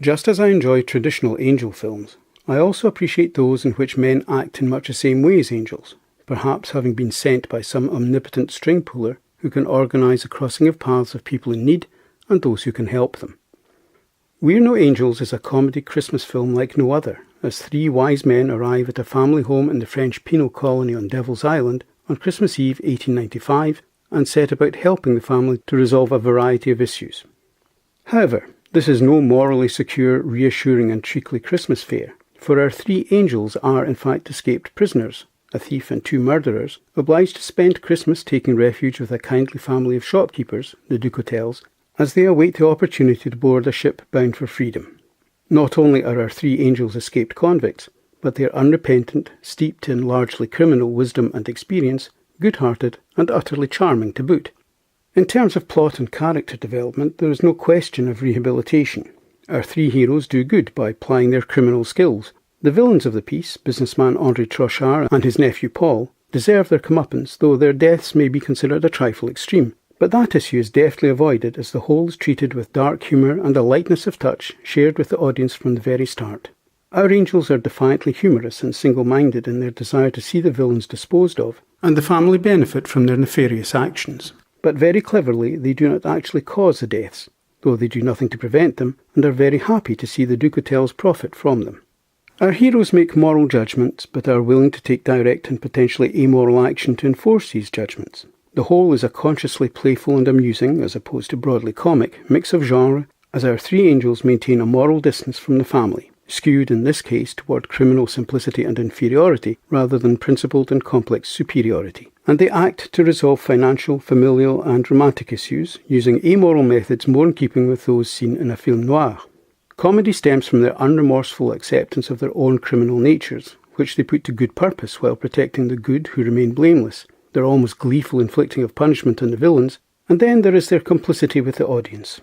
Just as I enjoy traditional angel films, I also appreciate those in which men act in much the same way as angels, perhaps having been sent by some omnipotent string puller who can organise the crossing of paths of people in need and those who can help them. We're No Angels is a comedy Christmas film like no other, as three wise men arrive at a family home in the French penal colony on Devil's Island on Christmas Eve 1895 and set about helping the family to resolve a variety of issues. However, this is no morally secure, reassuring and treacly Christmas fare, for our three angels are in fact escaped prisoners, a thief and two murderers, obliged to spend Christmas taking refuge with a kindly family of shopkeepers, the Ducotels, as they await the opportunity to board a ship bound for freedom. Not only are our three angels escaped convicts, but they are unrepentant, steeped in largely criminal wisdom and experience, good-hearted and utterly charming to boot. In terms of plot and character development, there is no question of rehabilitation. Our three heroes do good by plying their criminal skills. The villains of the piece, businessman Henri Trochard and his nephew Paul, deserve their comeuppance, though their deaths may be considered a trifle extreme. But that issue is deftly avoided as the whole is treated with dark humour and a lightness of touch shared with the audience from the very start. Our angels are defiantly humorous and single-minded in their desire to see the villains disposed of, and the family benefit from their nefarious actions. But very cleverly they do not actually cause the deaths, though they do nothing to prevent them, and are very happy to see the Ducotels profit from them. Our heroes make moral judgments, but are willing to take direct and potentially amoral action to enforce these judgments. The whole is a consciously playful and amusing, as opposed to broadly comic, mix of genre, as our three angels maintain a moral distance from the family, skewed in this case toward criminal simplicity and inferiority rather than principled and complex superiority. And they act to resolve financial, familial and romantic issues, using amoral methods more in keeping with those seen in a film noir. Comedy stems from their unremorseful acceptance of their own criminal natures, which they put to good purpose while protecting the good who remain blameless, their almost gleeful inflicting of punishment on the villains, and then there is their complicity with the audience.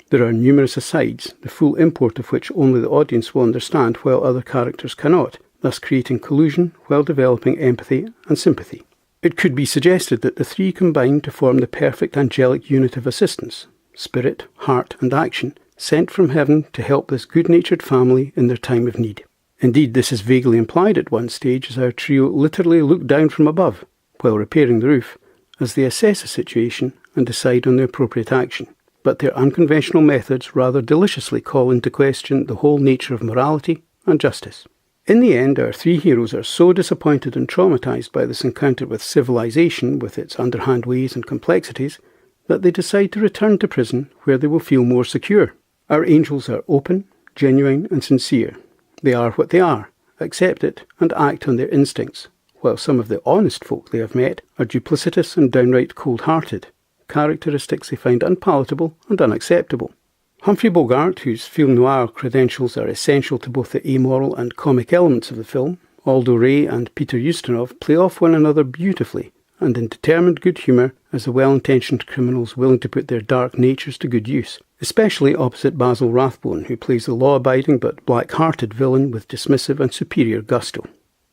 There are numerous asides, the full import of which only the audience will understand while other characters cannot, thus creating collusion while developing empathy and sympathy. It could be suggested that the three combine to form the perfect angelic unit of assistance, spirit, heart and action, sent from heaven to help this good-natured family in their time of need. Indeed, this is vaguely implied at one stage as our trio literally look down from above, while repairing the roof, as they assess the situation and decide on the appropriate action. But their unconventional methods rather deliciously call into question the whole nature of morality and justice. In the end, our three heroes are so disappointed and traumatised by this encounter with civilization, with its underhand ways and complexities, that they decide to return to prison where they will feel more secure. Our angels are open, genuine and sincere. They are what they are, accept it and act on their instincts, while some of the honest folk they have met are duplicitous and downright cold-hearted, characteristics they find unpalatable and unacceptable. Humphrey Bogart, whose film noir credentials are essential to both the amoral and comic elements of the film, Aldo Ray and Peter Ustinov play off one another beautifully and in determined good humour as the well-intentioned criminals willing to put their dark natures to good use, especially opposite Basil Rathbone, who plays the law-abiding but black-hearted villain with dismissive and superior gusto.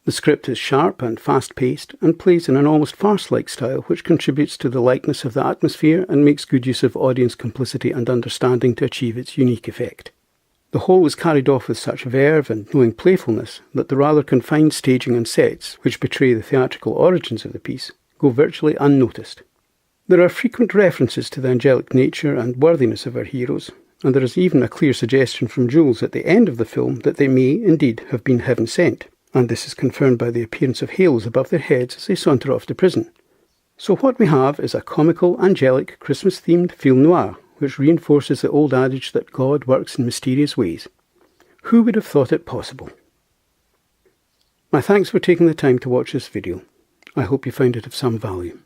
The script is sharp and fast-paced and plays in an almost farce-like style which contributes to the likeness of the atmosphere and makes good use of audience complicity and understanding to achieve its unique effect. The whole is carried off with such verve and knowing playfulness that the rather confined staging and sets, which betray the theatrical origins of the piece, go virtually unnoticed. There are frequent references to the angelic nature and worthiness of our heroes, and there is even a clear suggestion from Jules at the end of the film that they may indeed have been heaven-sent. And this is confirmed by the appearance of halos above their heads as they saunter off to prison. So what we have is a comical, angelic, Christmas-themed film noir, which reinforces the old adage that God works in mysterious ways. Who would have thought it possible? My thanks for taking the time to watch this video. I hope you found it of some value.